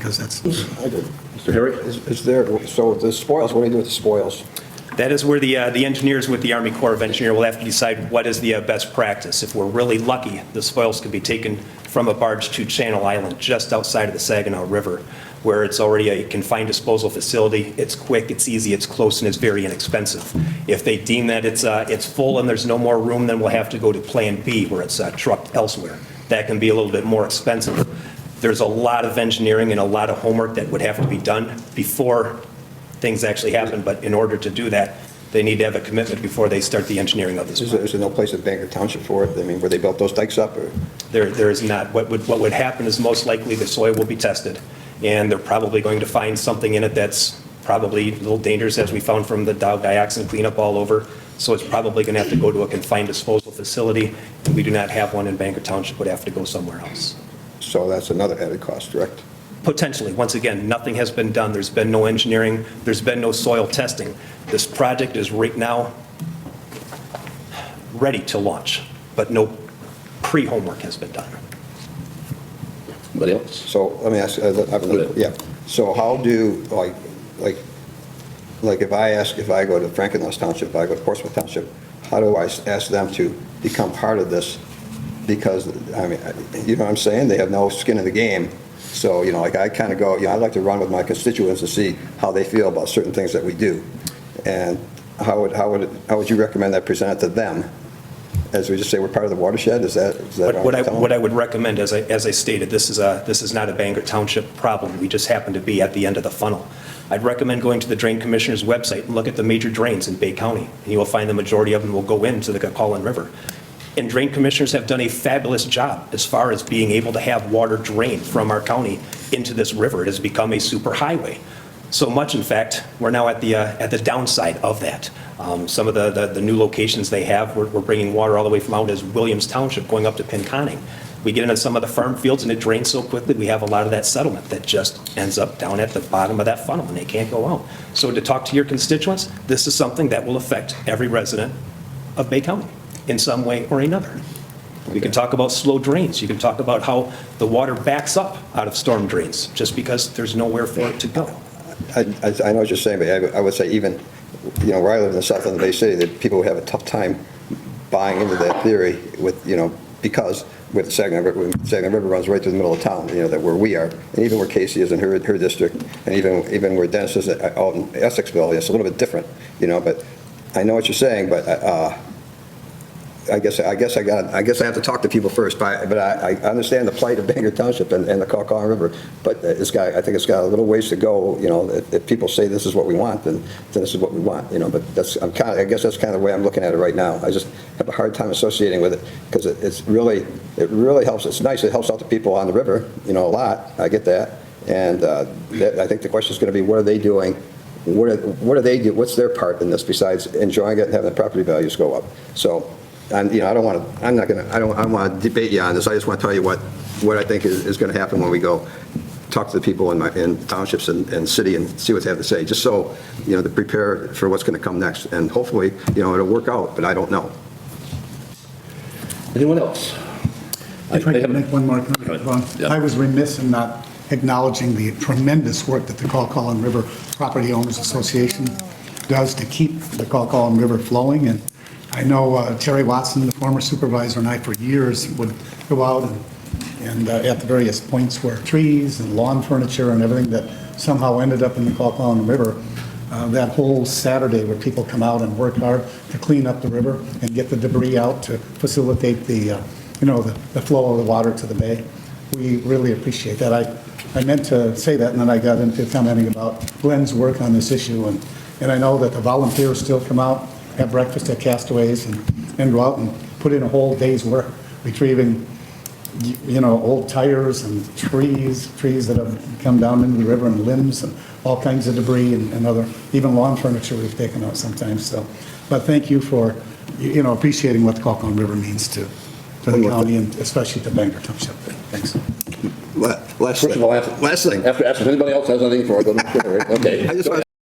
because that's, I did. Mr. Harry? Is there, so the spoils, what do you do with the spoils? That is where the engineers with the Army Corps of Engineers will have to decide what is the best practice. If we're really lucky, the spoils can be taken from a barge to Channel Island, just outside of the Saginaw River, where it's already a confined disposal facility. It's quick, it's easy, it's close, and it's very inexpensive. If they deem that it's full and there's no more room, then we'll have to go to Plan B, where it's trucked elsewhere. That can be a little bit more expensive. There's a lot of engineering and a lot of homework that would have to be done before things actually happen, but in order to do that, they need to have a commitment before they start the engineering of this. Is there no place in Bangor Township for it? I mean, where they built those dikes up, or? There is not. What would happen is most likely the soil will be tested, and they're probably going to find something in it that's probably a little dangerous, as we found from the dioxin cleanup all over. So it's probably going to have to go to a confined disposal facility, and we do not have one in Bangor Township, would have to go somewhere else. So that's another added cost, correct? Potentially. Once again, nothing has been done. There's been no engineering. There's been no soil testing. This project is right now ready to launch, but no pre-homework has been done. Anybody else? So let me ask, yeah. So how do, like if I go to Frankenmuth Township, if I go to Portsmouth Township, how do I ask them to become part of this? Because, I mean, you know what I'm saying? They have no skin in the game. So, you know, like I kind of go, you know, I like to run with my constituents to see how they feel about certain things that we do. And how would you recommend that presented to them? As we just say, we're part of the watershed? Is that What I would recommend, as I stated, this is not a Bangor Township problem. We just happen to be at the end of the funnel. I'd recommend going to the Drain Commissioner's website and look at the major drains in Bay County, and you will find the majority of them will go into the Cullin River. And drain commissioners have done a fabulous job as far as being able to have water drain from our county into this river. It has become a super highway. So much, in fact, we're now at the downside of that. Some of the new locations they have, we're bringing water all the way from out as Williams Township going up to Pinconning. We get into some of the farm fields and it drains so quickly, we have a lot of that settlement that just ends up down at the bottom of that funnel and they can't go out. So to talk to your constituents, this is something that will affect every resident of Bay County in some way or another. We can talk about slow drains. You can talk about how the water backs up out of storm drains just because there's nowhere for it to go. I know what you're saying, but I would say even, you know, where I live in the south of the Bay City, that people have a tough time buying into that theory with, you know, because with the Saginaw River runs right through the middle of town, you know, that where we are, and even where Casey is in her district, and even where Dennis is out in Essexville, it's a little bit different, you know, but I know what you're saying, but I guess I have to talk to people first, but I understand the plight of Bangor Township and the Cullin River, but I think it's got a little ways to go, you know, if people say this is what we want, then this is what we want, you know, but I guess that's kind of the way I'm looking at it right now. I just have a hard time associating with it, because it really helps. It's nice, it helps out the people on the river, you know, a lot, I get that, and I think the question is going to be, what are they doing? What do they do? What's their part in this besides enjoying it and having the property values go up? So, and, you know, I don't want to debate you on this. I just want to tell you what I think is going to happen when we go talk to the people in townships and city and see what they have to say, just so, you know, to prepare for what's going to come next. And hopefully, you know, it'll work out, but I don't know. Anyone else? if I could make one more comment. Ron, Yeah. I was remiss in not acknowledging the tremendous work that the Cullin River Property Owners Association does to keep the Cullin River flowing. And I know Terry Watson, the former supervisor, and I for years would go out and at the various points where trees and lawn furniture and everything that somehow ended up in the Cullin River, that whole Saturday where people come out and work hard to clean up the river and get the debris out to facilitate the flow of the water to the bay. We really appreciate that. I meant to say that, and then I got into commenting about Glenn's work on this issue, and I know that the volunteers still come out, have breakfast at Castaways, and go out and put in a whole day's work retrieving, old tires and trees that have come down into the river, and limbs and all kinds of debris and other, even lawn furniture we've taken out sometimes. So, but thank you for, appreciating what the Cullin River means to the county and especially to Bangor Township. Thanks. Last First of all, thing. after asking if anybody else has anything before I go to Terry. Okay. I just want